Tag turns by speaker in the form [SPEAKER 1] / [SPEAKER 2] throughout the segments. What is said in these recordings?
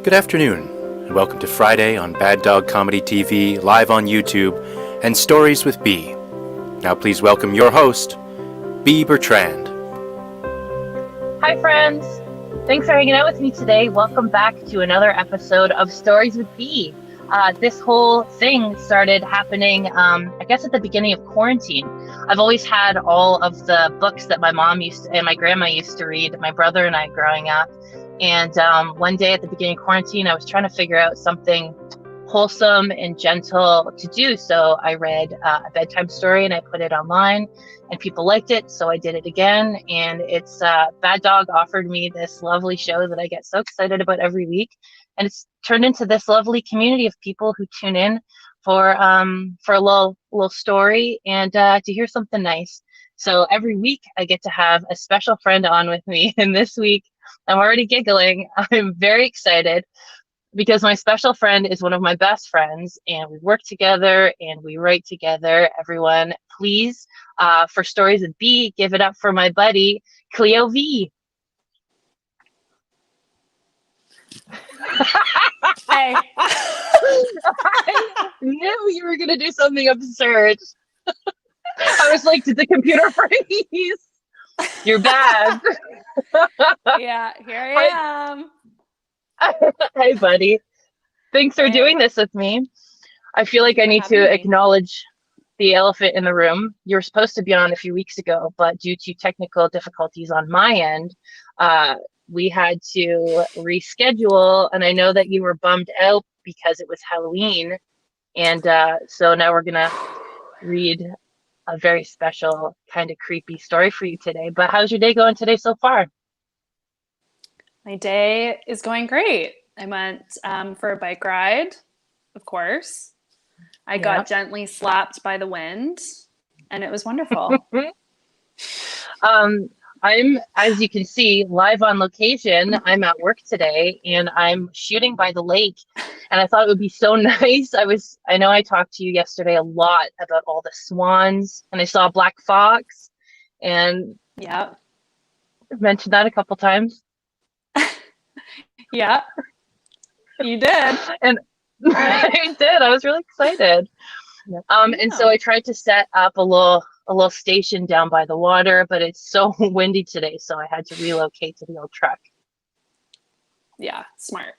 [SPEAKER 1] Good afternoon, and welcome to Friday on Bad Dog Comedy TV, live on YouTube, and Stories with B. Now please welcome your host, B. Bertrand.
[SPEAKER 2] Hi friends! Thanks for hanging out with me today. Welcome back to another episode of Stories with B. This whole thing started happening, I guess at the beginning of quarantine. I've always had all of the books that my mom and my grandma used to read, my brother and I growing up. And one day at the beginning of quarantine, I was trying to figure out something wholesome and gentle to do. So I read a bedtime story and I put it online and people liked it. So I did it again. And it's Bad Dog offered me this lovely show that I get so excited about every week. And it's turned into this lovely community of people who tune in for a little story and to hear something nice. So every week I get to have a special friend on with me. And this week I'm already giggling. I'm very excited because my special friend is one of my best friends and we work together and we write together. Everyone, please, for Stories with B, give it up for my buddy, Cleo V.
[SPEAKER 3] Hey.
[SPEAKER 2] I knew you were going to do something absurd. I was like, did the computer freeze? You're bad.
[SPEAKER 3] Yeah, here I am.
[SPEAKER 2] Hey, buddy. Thanks for doing this with me. I feel like I need to acknowledge the elephant in the room. You were supposed to be on a few weeks ago, but due to technical difficulties on my end, we had to reschedule. And I know that you were bummed out because it was Halloween. And so now we're going to read a very special, kind of creepy story for you today. But how's your day going today so far?
[SPEAKER 3] My day is going great. I went for a bike ride, of course. I got gently slapped by the wind, and it was wonderful.
[SPEAKER 2] I'm, as you can see, live on location. I'm at work today, and I'm shooting by the lake. And I thought it would be so nice. I know I talked to you yesterday a lot about all the swans, and I saw a black fox, and
[SPEAKER 3] yeah,
[SPEAKER 2] I've mentioned that a couple times.
[SPEAKER 3] Yeah, you did.
[SPEAKER 2] And I did. I was really excited. And so I tried to set up a little station down by the water, but it's so windy today, so I had to relocate to the old truck.
[SPEAKER 3] Yeah, smart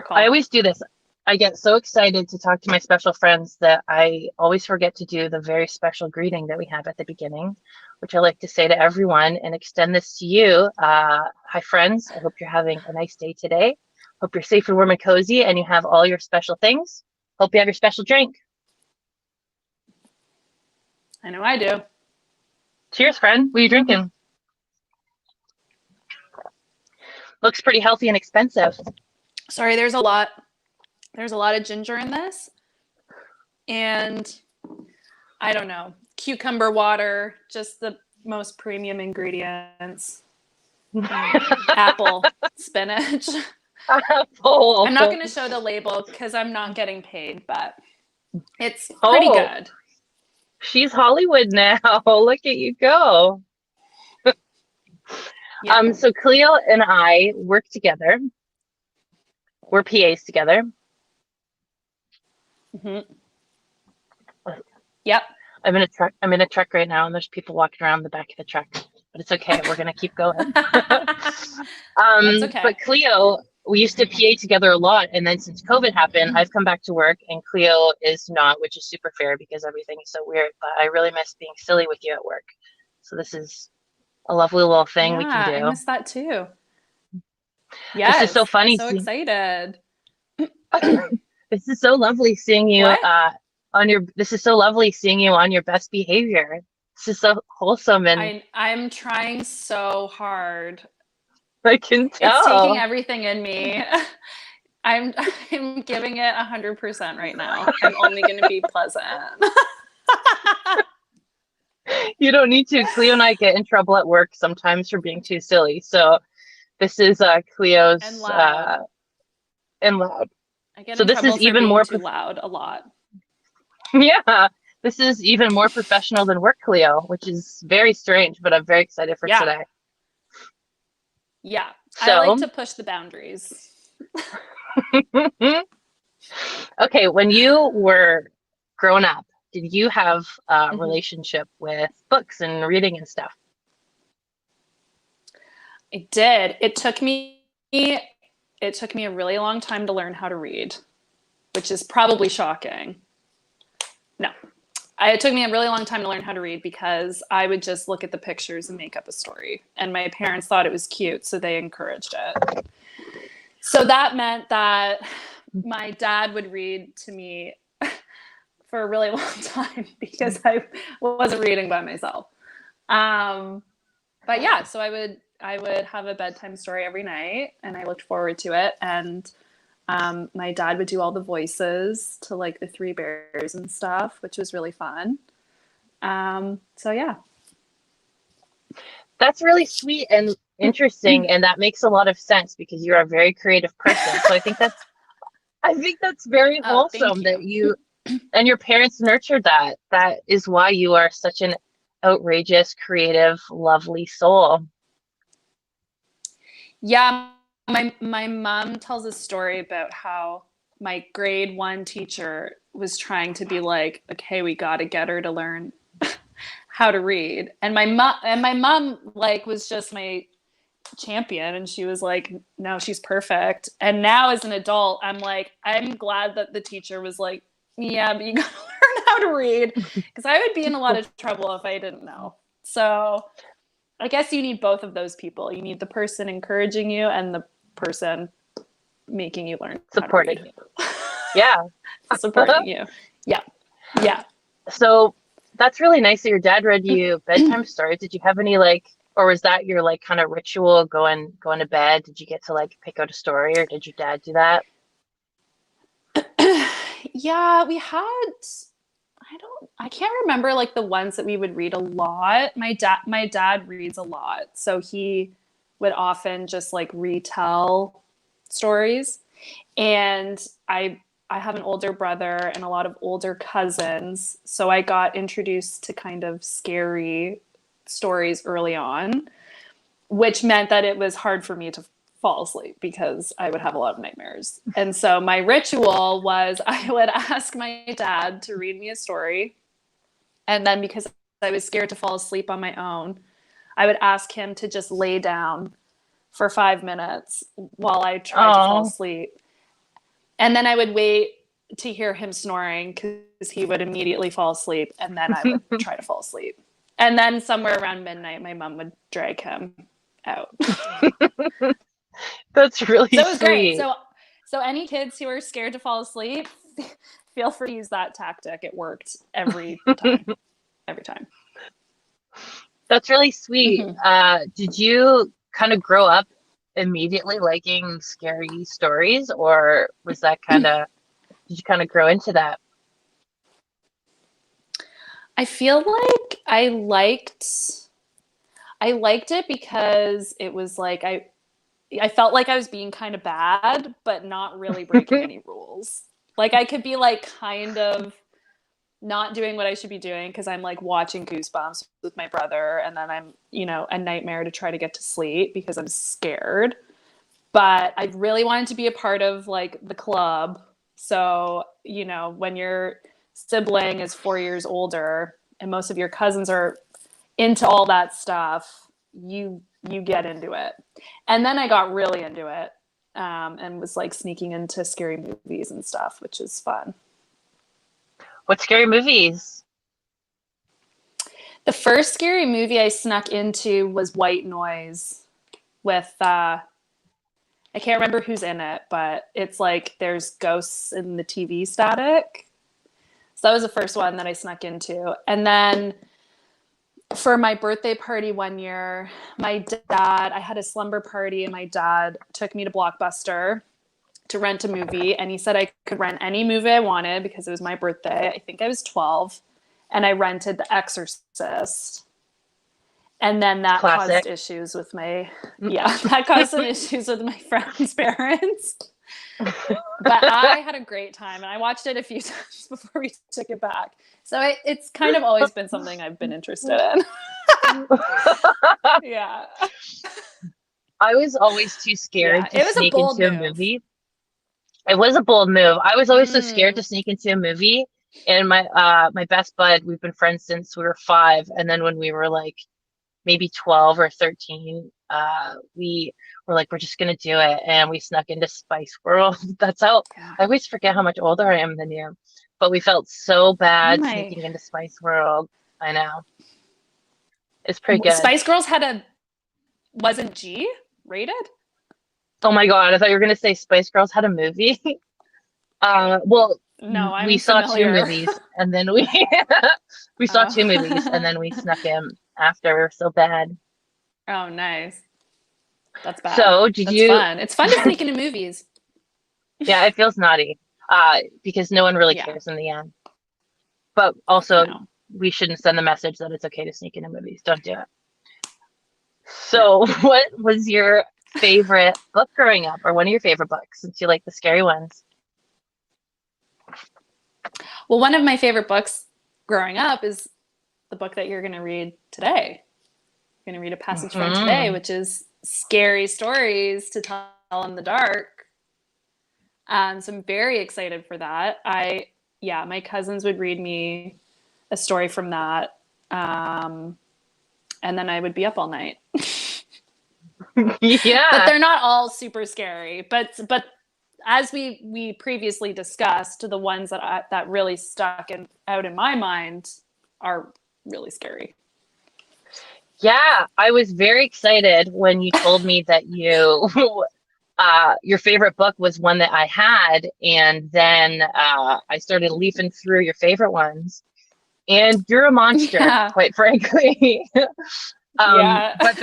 [SPEAKER 3] call.
[SPEAKER 2] I always do this. I get so excited to talk to my special friends that I always forget to do the very special greeting that we have at the beginning, which I like to say to everyone and extend this to you. Hi, friends. I hope you're having a nice day today. Hope you're safe and warm and cozy and you have all your special things. Hope you have your special drink.
[SPEAKER 3] I know I do.
[SPEAKER 2] Cheers, friend. What are you drinking? Looks pretty healthy and expensive.
[SPEAKER 3] Sorry, there's a lot of ginger in this. And I don't know, cucumber water, just the most premium ingredients. Apple, spinach.
[SPEAKER 2] Apple.
[SPEAKER 3] I'm not going to show the label because I'm not getting paid, but it's pretty good.
[SPEAKER 2] She's Hollywood now. Look at you go.
[SPEAKER 3] Yeah.
[SPEAKER 2] So Cleo and I work together. We're PAs together.
[SPEAKER 3] Mm-hmm. Yep.
[SPEAKER 2] I'm in a truck right now, and there's people walking around the back of the truck. But it's okay. We're gonna keep going.
[SPEAKER 3] That's okay.
[SPEAKER 2] But Cleo, we used to PA together a lot, and then since COVID happened, I've come back to work, and Cleo is not, which is super fair because everything is so weird. But I really miss being silly with you at work. So this is a lovely little thing we can do.
[SPEAKER 3] I miss that too. Yes.
[SPEAKER 2] This is so funny.
[SPEAKER 3] I'm so excited.
[SPEAKER 2] This is so lovely seeing you This is so lovely seeing you on your best behavior. This is so wholesome, and
[SPEAKER 3] I'm trying so hard.
[SPEAKER 2] I can tell.
[SPEAKER 3] It's taking everything in me. I'm giving it 100% right now. I'm only going to be pleasant.
[SPEAKER 2] You don't need to. Cleo and I get in trouble at work sometimes for being too silly. So this is Cleo's
[SPEAKER 3] and loud.
[SPEAKER 2] And loud.
[SPEAKER 3] I get
[SPEAKER 2] so
[SPEAKER 3] in
[SPEAKER 2] this
[SPEAKER 3] trouble
[SPEAKER 2] is even
[SPEAKER 3] for being
[SPEAKER 2] more
[SPEAKER 3] too loud a lot.
[SPEAKER 2] Yeah, this is even more professional than work, Cleo, which is very strange, but I'm very excited for today.
[SPEAKER 3] Yeah,
[SPEAKER 2] so,
[SPEAKER 3] I like to push the boundaries.
[SPEAKER 2] Okay, when you were growing up, did you have a
[SPEAKER 3] Mhm.
[SPEAKER 2] relationship with books and reading and stuff?
[SPEAKER 3] I did. It took me a really long time to learn how to read, which is probably shocking. No. It took me a really long time to learn how to read because I would just look at the pictures and make up a story. And my parents thought it was cute, so they encouraged it. So that meant that my dad would read to me for a really long time because I wasn't reading by myself. Um, but yeah, so I would have a bedtime story every night, and I looked forward to it. And my dad would do all the voices to like the three bears and stuff, which was really fun. So yeah.
[SPEAKER 2] That's really sweet and interesting, and that makes a lot of sense because you're a very creative person. So I think that's very
[SPEAKER 3] Oh, thank
[SPEAKER 2] wholesome that
[SPEAKER 3] you.
[SPEAKER 2] you and your parents nurtured that. That is why you are such an outrageous, creative, lovely soul.
[SPEAKER 3] Yeah, my mom tells a story about how my grade one teacher was trying to be like, okay, we got to get her to learn how to read, and my mom like was just my champion, and she was like, no, she's perfect. And now as an adult, I'm like, I'm glad that the teacher was like, yeah, but you got to learn how to read, because I would be in a lot of trouble if I didn't know. So I guess you need both of those people. You need the person encouraging you and the person making you learn how to
[SPEAKER 2] Supporting
[SPEAKER 3] read,
[SPEAKER 2] you. Yeah.
[SPEAKER 3] supporting you. Yeah. Yeah.
[SPEAKER 2] So that's really nice that your dad read you bedtime stories. Did you have any like, or was that your like kind of ritual going to bed? Did you get to like pick out a story, or did your dad do that?
[SPEAKER 3] Yeah, we had I can't remember like the ones that we would read a lot. My dad reads a lot. So he would often just like retell stories. And I have an older brother and a lot of older cousins, so I got introduced to kind of scary stories early on, which meant that it was hard for me to fall asleep because I would have a lot of nightmares. And so my ritual was I would ask my dad to read me a story, and then because I was scared to fall asleep on my own, I would ask him to just lay down for 5 minutes while I tried to fall
[SPEAKER 2] Oh,
[SPEAKER 3] asleep. And then I would wait to hear him snoring because he would immediately fall asleep. And then I would try to fall asleep. And then somewhere around midnight, my mom would drag him out.
[SPEAKER 2] that's really
[SPEAKER 3] So it was great.
[SPEAKER 2] sweet.
[SPEAKER 3] So any kids who are scared to fall asleep, feel free to use that tactic. It worked every time. Every time.
[SPEAKER 2] That's really sweet.
[SPEAKER 3] Mm-hmm.
[SPEAKER 2] Did you kind of grow up immediately liking scary stories, or was that did you kind of grow into that?
[SPEAKER 3] I feel like I liked it because it was like I felt like I was being kind of bad, but not really breaking any rules. Like I could be like kind of not doing what I should be doing because I'm like watching Goosebumps with my brother, and then I'm, a nightmare to try to get to sleep because I'm scared. But I really wanted to be a part of like the club. So, when your sibling is 4 years older and most of your cousins are into all that stuff, you get into it. And then I got really into it, and was like sneaking into scary movies and stuff, which is fun.
[SPEAKER 2] What scary movies?
[SPEAKER 3] The first scary movie I snuck into was White Noise with I can't remember who's in it, but it's like there's ghosts in the TV static. So that was the first one that I snuck into. And then for my birthday party one year, I had a slumber party, and my dad took me to Blockbuster to rent a movie. And he said I could rent any movie I wanted because it was my birthday. I think I was 12. And I rented The Exorcist. And then that caused
[SPEAKER 2] Classic.
[SPEAKER 3] issues with that caused some issues with my friend's parents. But I had a great time, and I watched it a few times before we took it back. So it's kind of always been something I've been interested in. Yeah.
[SPEAKER 2] I was always too
[SPEAKER 3] Yeah.
[SPEAKER 2] scared to
[SPEAKER 3] It was a
[SPEAKER 2] sneak
[SPEAKER 3] bold
[SPEAKER 2] into a
[SPEAKER 3] move.
[SPEAKER 2] movie. It was a bold move. I was always so scared to
[SPEAKER 3] Mm.
[SPEAKER 2] sneak into a movie. And my best bud, we've been friends since we were 5, and then when we were like maybe 12 or 13, we were like, we're just gonna do it, and we snuck into Spice World. That's how
[SPEAKER 3] Yeah.
[SPEAKER 2] I always forget how much older I am than you. But we felt so
[SPEAKER 3] Oh
[SPEAKER 2] bad
[SPEAKER 3] my.
[SPEAKER 2] sneaking into Spice World. I know. It's pretty good.
[SPEAKER 3] Spice Girls wasn't G rated?
[SPEAKER 2] Oh my God, I thought you were gonna say Spice Girls had a movie. Well,
[SPEAKER 3] No,
[SPEAKER 2] we
[SPEAKER 3] I'm
[SPEAKER 2] saw two
[SPEAKER 3] familiar.
[SPEAKER 2] movies and then we we saw two movies and
[SPEAKER 3] Oh.
[SPEAKER 2] then we snuck in after. We were so bad.
[SPEAKER 3] Oh, nice. That's bad.
[SPEAKER 2] So did
[SPEAKER 3] That's
[SPEAKER 2] you?
[SPEAKER 3] fun. It's fun to sneak into movies.
[SPEAKER 2] Yeah, it feels naughty. Because no one really
[SPEAKER 3] Yeah.
[SPEAKER 2] cares in the end. But also,
[SPEAKER 3] No.
[SPEAKER 2] we shouldn't send the message that it's okay to sneak into movies. Don't do it.
[SPEAKER 3] No.
[SPEAKER 2] So, what was your favorite book growing up, or one of your favorite books, since you like the scary ones?
[SPEAKER 3] Well, one of my favorite books growing up is the book that you're going to read today. You're going to read a passage from today,
[SPEAKER 2] Hmm.
[SPEAKER 3] which is Scary Stories to Tell in the Dark. So I'm very excited for that. Yeah, my cousins would read me a story from that. And then I would be up all night. But
[SPEAKER 2] Yeah.
[SPEAKER 3] they're not all super scary. But as we previously discussed, the ones that really stuck out in my mind are really scary.
[SPEAKER 2] Yeah, I was very excited when you told me that your favorite book was one that I had, and then I started leafing through your favorite ones, and you're a monster,
[SPEAKER 3] Yeah.
[SPEAKER 2] quite frankly.
[SPEAKER 3] Yeah.
[SPEAKER 2] But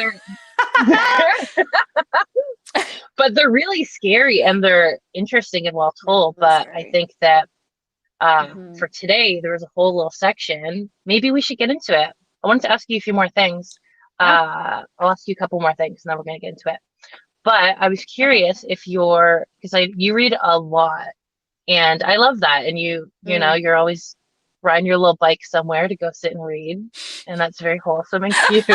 [SPEAKER 2] but they're really scary and they're interesting and well told.
[SPEAKER 3] Really
[SPEAKER 2] But I
[SPEAKER 3] scary.
[SPEAKER 2] think that
[SPEAKER 3] Hmm.
[SPEAKER 2] for today there was a whole little section. Maybe we should get into it. I wanted to ask you a few more things.
[SPEAKER 3] Yeah.
[SPEAKER 2] I'll ask you a couple more things, and then we're gonna get into it. But I was
[SPEAKER 3] Okay.
[SPEAKER 2] curious if because you read a lot, and I love that. And you know,
[SPEAKER 3] Mm.
[SPEAKER 2] you're always riding your little bike somewhere to go sit and read, and that's very wholesome and cute.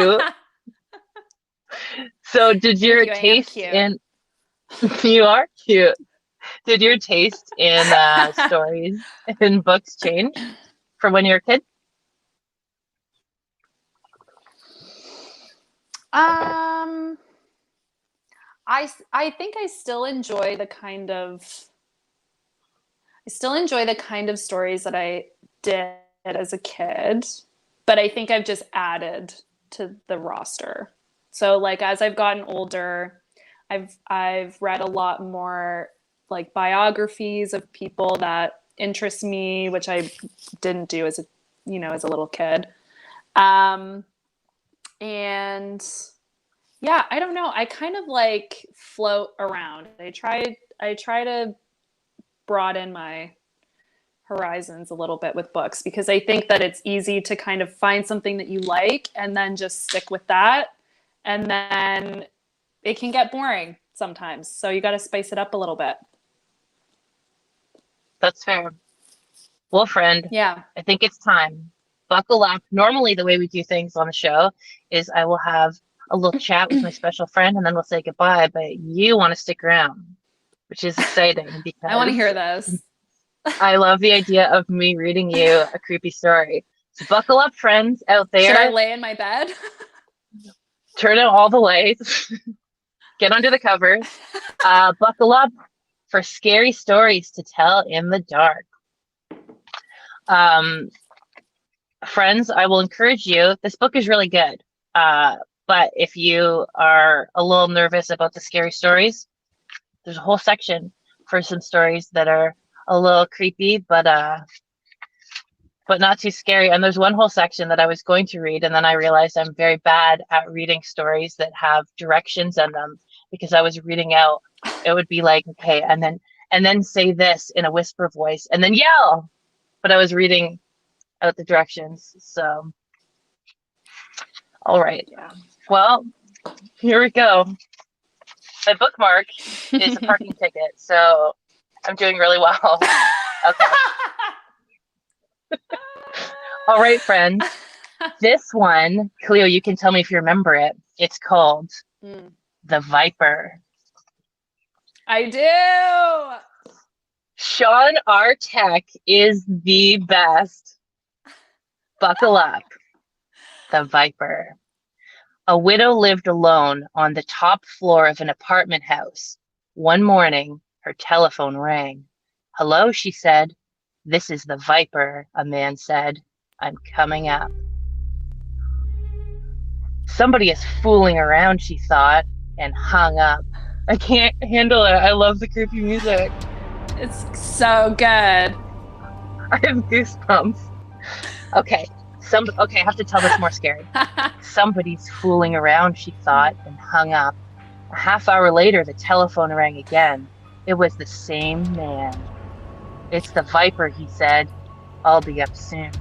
[SPEAKER 2] So, did
[SPEAKER 3] Thank
[SPEAKER 2] your
[SPEAKER 3] you. I am
[SPEAKER 2] taste
[SPEAKER 3] cute.
[SPEAKER 2] in you are cute? Did your taste in stories and books change from when you were a kid?
[SPEAKER 3] Um, I think I still enjoy the kind of stories that I did as a kid, but I think I've just added to the roster. So like as I've gotten older, I've read a lot more like biographies of people that interest me, which I didn't do as a little kid. Um, and yeah, I don't know. I kind of like float around. I try to broaden my horizons a little bit with books because I think that it's easy to kind of find something that you like and then just stick with that. And then it can get boring sometimes. So you got to spice it up a little bit.
[SPEAKER 2] That's fair. Well, friend,
[SPEAKER 3] Yeah.
[SPEAKER 2] I think it's time. Buckle up. Normally, the way we do things on the show is I will have a little chat with my special friend and then we'll say goodbye. But you want to stick around, which is exciting
[SPEAKER 3] I want to
[SPEAKER 2] because
[SPEAKER 3] hear this.
[SPEAKER 2] I love the idea of me reading you a creepy story. So buckle up, friends out
[SPEAKER 3] Should I
[SPEAKER 2] there.
[SPEAKER 3] lay in my bed?
[SPEAKER 2] Turn out all the lights. Get under the covers. Buckle up for scary stories to tell in the dark. Um, Friends, I will encourage you. This book is really good. But if you are a little nervous about the scary stories, there's a whole section for some stories that are a little creepy, but not too scary. And there's one whole section that I was going to read, and then I realized I'm very bad at reading stories that have directions in them because I was reading out. It would be like, okay, and then say this in a whisper voice, and then yell. But I was reading out the directions. So, all right.
[SPEAKER 3] Yeah.
[SPEAKER 2] Well, here we go. My bookmark is a parking ticket, so I'm doing really well. Okay. All right, friends. This one, Cleo, you can tell me if you remember it. It's called
[SPEAKER 3] Mm.
[SPEAKER 2] The Viper.
[SPEAKER 3] I do.
[SPEAKER 2] Sean, our tech is the best. Buckle up. The Viper. A widow lived alone on the top floor of an apartment house. One morning, her telephone rang. "Hello," she said. "This is the Viper," a man said. "I'm coming up." Somebody is fooling around, she thought, and hung up. I can't handle it. I love the creepy music.
[SPEAKER 3] It's so good.
[SPEAKER 2] I have goosebumps. Okay, I have to tell this more scary. Somebody's fooling around, she thought, and hung up. A half hour later, the telephone rang again. It was the same man. "It's the Viper," he said. "I'll be up soon."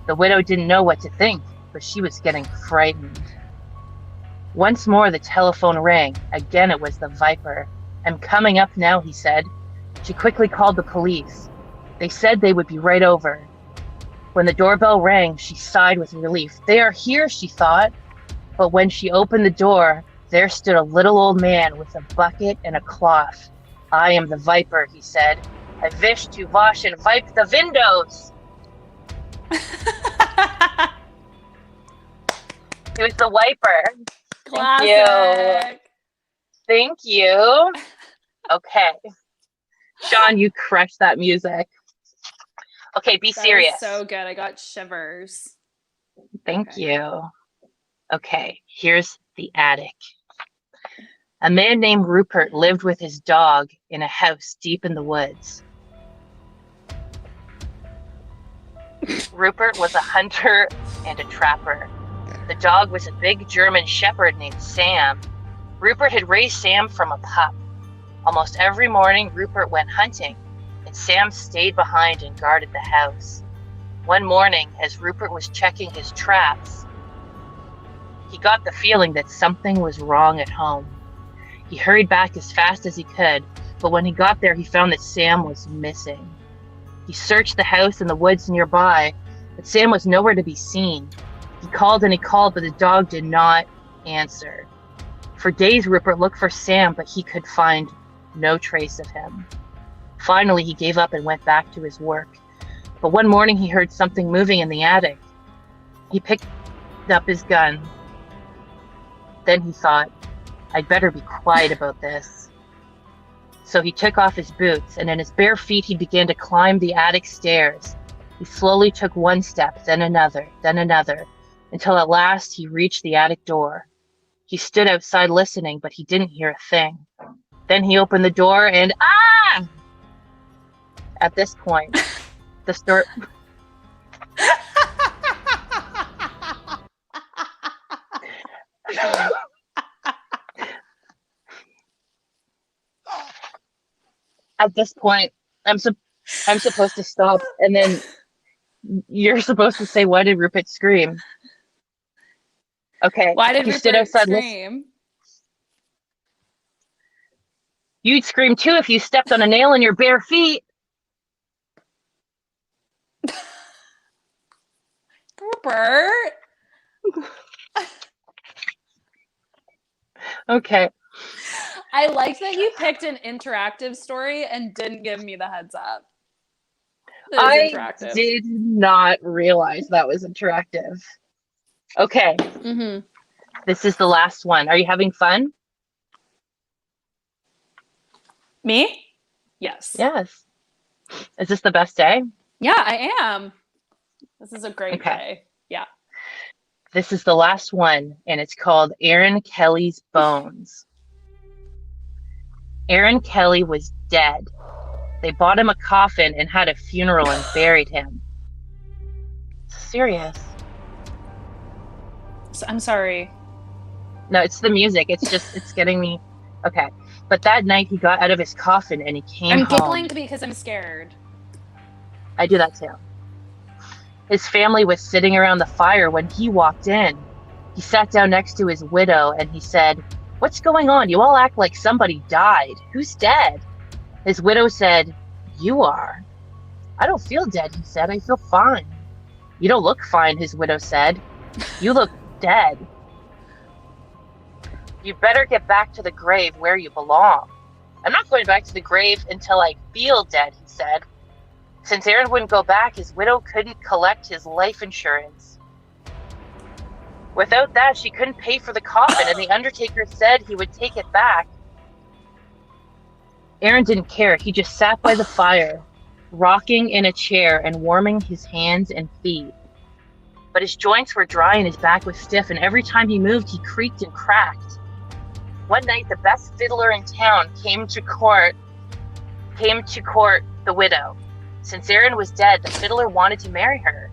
[SPEAKER 2] The widow didn't know what to think, but she was getting frightened. Once more, the telephone rang. Again, it was the Viper. "I'm coming up now," he said. She quickly called the police. They said they would be right over. When the doorbell rang, she sighed with relief. "They are here," she thought. But when she opened the door, there stood a little old man with a bucket and a cloth. "I am the Viper," he said. "I wish to wash and wipe the windows." It was the Wiper.
[SPEAKER 3] Classic.
[SPEAKER 2] Thank you. Okay. Sean, you crushed that music. Okay, be serious.
[SPEAKER 3] That was so good. I got shivers.
[SPEAKER 2] Thank you. Okay, here's the attic. A man named Rupert lived with his dog in a house deep in the woods. Rupert was a hunter and a trapper. The dog was a big German shepherd named Sam. Rupert had raised Sam from a pup. Almost every morning, Rupert went hunting, and Sam stayed behind and guarded the house. One morning, as Rupert was checking his traps, he got the feeling that something was wrong at home. He hurried back as fast as he could, but when he got there, he found that Sam was missing. He searched the house and the woods nearby, but Sam was nowhere to be seen. He called and he called, but the dog did not answer. For days, Rupert looked for Sam, but he could find no trace of him. Finally, he gave up and went back to his work. But one morning, he heard something moving in the attic. He picked up his gun. Then he thought, "I'd better be quiet about this." So he took off his boots, and in his bare feet, he began to climb the attic stairs. He slowly took one step, then another, until at last he reached the attic door. He stood outside listening, but he didn't hear a thing. Then he opened the door and At this point, the story... At this point, I'm supposed to stop, and then you're supposed to say, "Why did Rupert scream?" Okay.
[SPEAKER 3] Why did
[SPEAKER 2] you
[SPEAKER 3] Rupert
[SPEAKER 2] stood outside
[SPEAKER 3] scream?
[SPEAKER 2] You'd scream too if you stepped on a nail in your bare feet.
[SPEAKER 3] Rupert.
[SPEAKER 2] Okay.
[SPEAKER 3] I liked that you picked an interactive story and didn't give me the heads up.
[SPEAKER 2] I
[SPEAKER 3] interactive.
[SPEAKER 2] did not realize that was interactive. Okay.
[SPEAKER 3] Mm-hmm.
[SPEAKER 2] This is the last one. Are you having fun?
[SPEAKER 3] Me? Yes.
[SPEAKER 2] Yes. Is this the best day?
[SPEAKER 3] Yeah, I am. This is a great day. Yeah.
[SPEAKER 2] This is the last one, and it's called Aaron Kelly's Bones. Aaron Kelly was dead. They bought him a coffin and had a funeral and buried him. Serious.
[SPEAKER 3] I'm sorry.
[SPEAKER 2] No, it's the music. It's getting me. Okay. But that night he got out of his coffin and he came home.
[SPEAKER 3] I'm giggling because I'm scared.
[SPEAKER 2] I do that too. His family was sitting around the fire when he walked in. He sat down next to his widow and he said, "What's going on? You all act like somebody died. Who's dead?" His widow said, "You are." "I don't feel dead," he said. "I feel fine." "You don't look fine," his widow said. "You look dead. You better get back to the grave where you belong." I'm not going back to the grave until I feel dead, he said. Since Aaron wouldn't go back, his widow couldn't collect his life insurance. Without that, she couldn't pay for the coffin, and the undertaker said he would take it back. Aaron didn't care. He just sat by the fire, rocking in a chair and warming his hands and feet. But his joints were dry and his back was stiff, and every time he moved, he creaked and cracked. One night, the best fiddler in town came to court the widow. Since Aaron was dead, the fiddler wanted to marry her.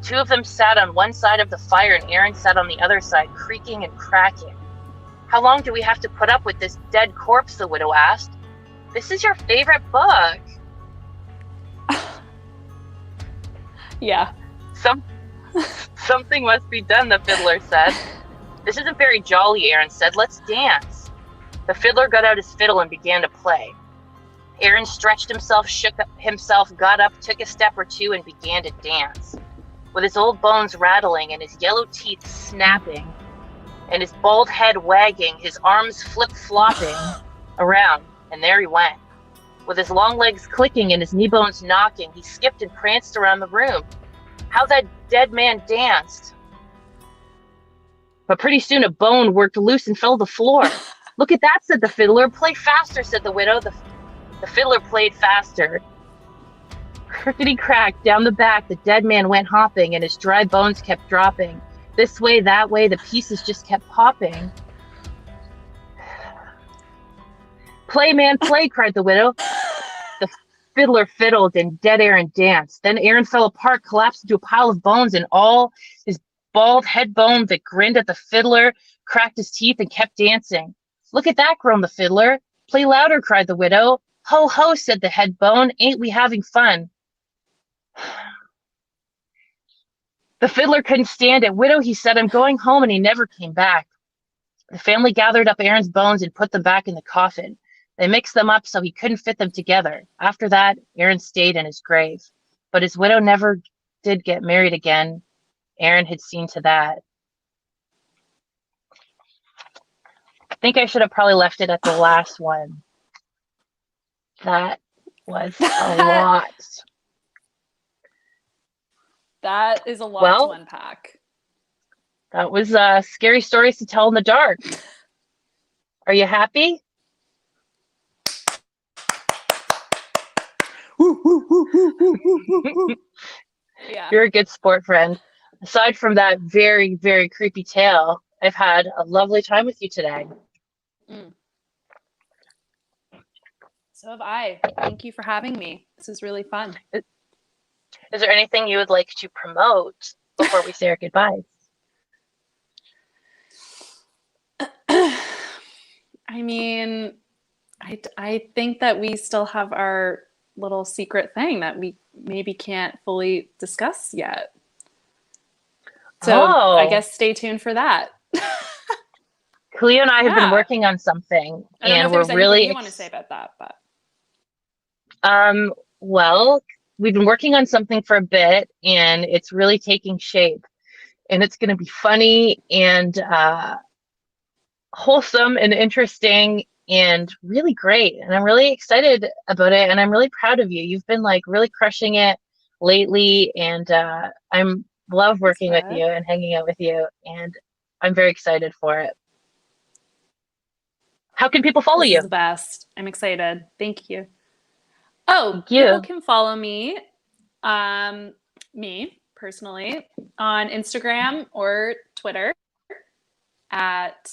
[SPEAKER 2] Two of them sat on one side of the fire, and Aaron sat on the other side, creaking and cracking. How long do we have to put up with this dead corpse, the widow asked. This is your favorite book.
[SPEAKER 3] Yeah.
[SPEAKER 2] Something must be done, the fiddler said. This isn't very jolly, Aaron said. Let's dance. The fiddler got out his fiddle and began to play. Aaron stretched himself, shook himself, got up, took a step or two, and began to dance. With his old bones rattling and his yellow teeth snapping and his bald head wagging, his arms flip-flopping around, and there he went. With his long legs clicking and his knee bones knocking, he skipped and pranced around the room. How that dead man danced. But pretty soon a bone worked loose and fell to the floor. Look at that, said the fiddler. Play faster, said the widow. The fiddler played faster. Crickety-crack, down the back, the dead man went hopping, and his dry bones kept dropping. This way, that way, the pieces just kept popping. Play, man, play, cried the widow. The fiddler fiddled, and dead Aaron danced. Then Aaron fell apart, collapsed into a pile of bones, and all his bald head bone that grinned at the fiddler cracked his teeth and kept dancing. Look at that, groaned the fiddler. Play louder, cried the widow. Ho, ho, said the head bone. Ain't we having fun? The fiddler couldn't stand it. Widow, he said, I'm going home, and he never came back. The family gathered up Aaron's bones and put them back in the coffin. They mixed them up so he couldn't fit them together. After that, Aaron stayed in his grave. But his widow never did get married again. Aaron had seen to that. I think I should have probably left it at the last one. That was a lot.
[SPEAKER 3] That is a lot to unpack.
[SPEAKER 2] That was scary stories to tell in the dark. Are you happy?
[SPEAKER 3] Yeah.
[SPEAKER 2] You're a good sport, friend. Aside from that very, very creepy tale, I've had a lovely time with you today.
[SPEAKER 3] So have I. Thank you for having me. This is really fun.
[SPEAKER 2] Is there anything you would like to promote before we say our goodbyes?
[SPEAKER 3] I mean, I think that we still have our little secret thing that we maybe can't fully discuss yet. So I guess stay tuned for that.
[SPEAKER 2] Cleo and I have been working on something, and we're really
[SPEAKER 3] you want to say about that, but
[SPEAKER 2] well, we've been working on something for a bit, and it's really taking shape, and it's going to be funny and wholesome and interesting and really great, and I'm really excited about it, and I'm really proud of you. You've been like really crushing it lately, and I'm love working with you and hanging out with you, and I'm very excited for it. How can people follow you?
[SPEAKER 3] This is the best. I'm excited. Thank you. Oh,
[SPEAKER 2] Thank you.
[SPEAKER 3] People can follow me, me personally, on Instagram or Twitter at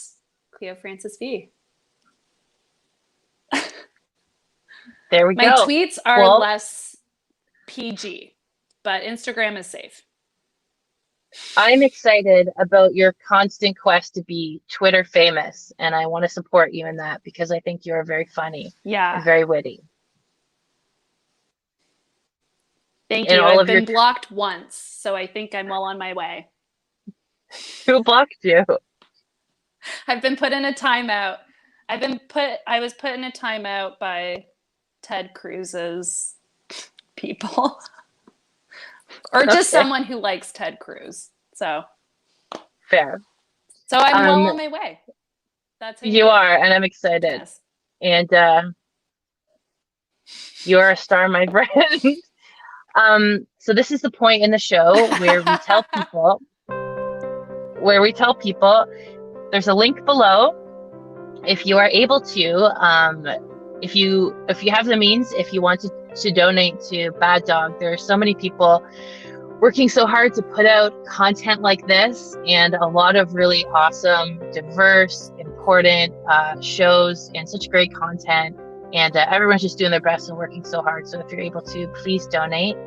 [SPEAKER 3] Cleo Francis V.
[SPEAKER 2] There we go.
[SPEAKER 3] My tweets are less PG, but Instagram is safe.
[SPEAKER 2] I'm excited about your constant quest to be Twitter famous, and I want to support you in that because I think you're very funny and very witty.
[SPEAKER 3] Thank you. I've been blocked once, so I think I'm well on my way.
[SPEAKER 2] Who blocked you?
[SPEAKER 3] I've been put in a timeout. I was put in a timeout by Ted Cruz's people. Or just someone who likes Ted Cruz. So
[SPEAKER 2] fair.
[SPEAKER 3] So I'm well on my way. That's
[SPEAKER 2] you are, and I'm excited.
[SPEAKER 3] Yes.
[SPEAKER 2] And You're a star, my friend. So this is the point in the show where we tell people there's a link below. If you are able to, if you have the means, if you want to donate to Bad Dog, there are so many people working so hard to put out content like this, and a lot of really awesome, diverse, important shows, and such great content. And everyone's just doing their best and working so hard. So if you're able to, please donate.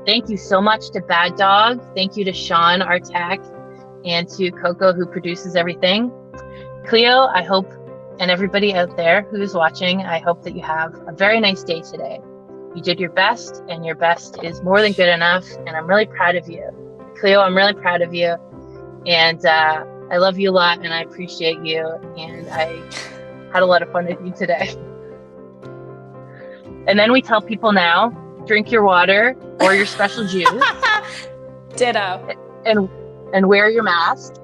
[SPEAKER 2] Thank you so much to Bad Dog. Thank you to Sean, our tech, and to Coco, who produces everything. Cleo, I hope, and everybody out there who is watching, I hope that you have a very nice day today. You did your best, and your best is more than good enough, and I'm really proud of you. Cleo, I'm really proud of you, and I love you a lot, and I appreciate you, and I had a lot of fun with you today. And then we tell people now, drink your water or your special juice.
[SPEAKER 3] Ditto.
[SPEAKER 2] And wear your mask.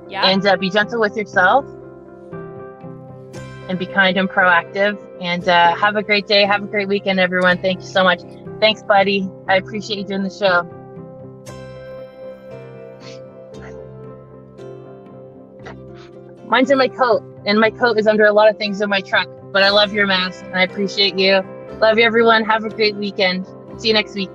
[SPEAKER 3] Yeah.
[SPEAKER 2] And be gentle with yourself. And be kind and proactive. And have a great day. Have a great weekend, everyone. Thank you so much. Thanks, buddy. I appreciate you doing the show. Mine's in my coat. And my coat is under a lot of things in my truck. But I love your mask. And I appreciate you. Love you, everyone. Have a great weekend. See you next week.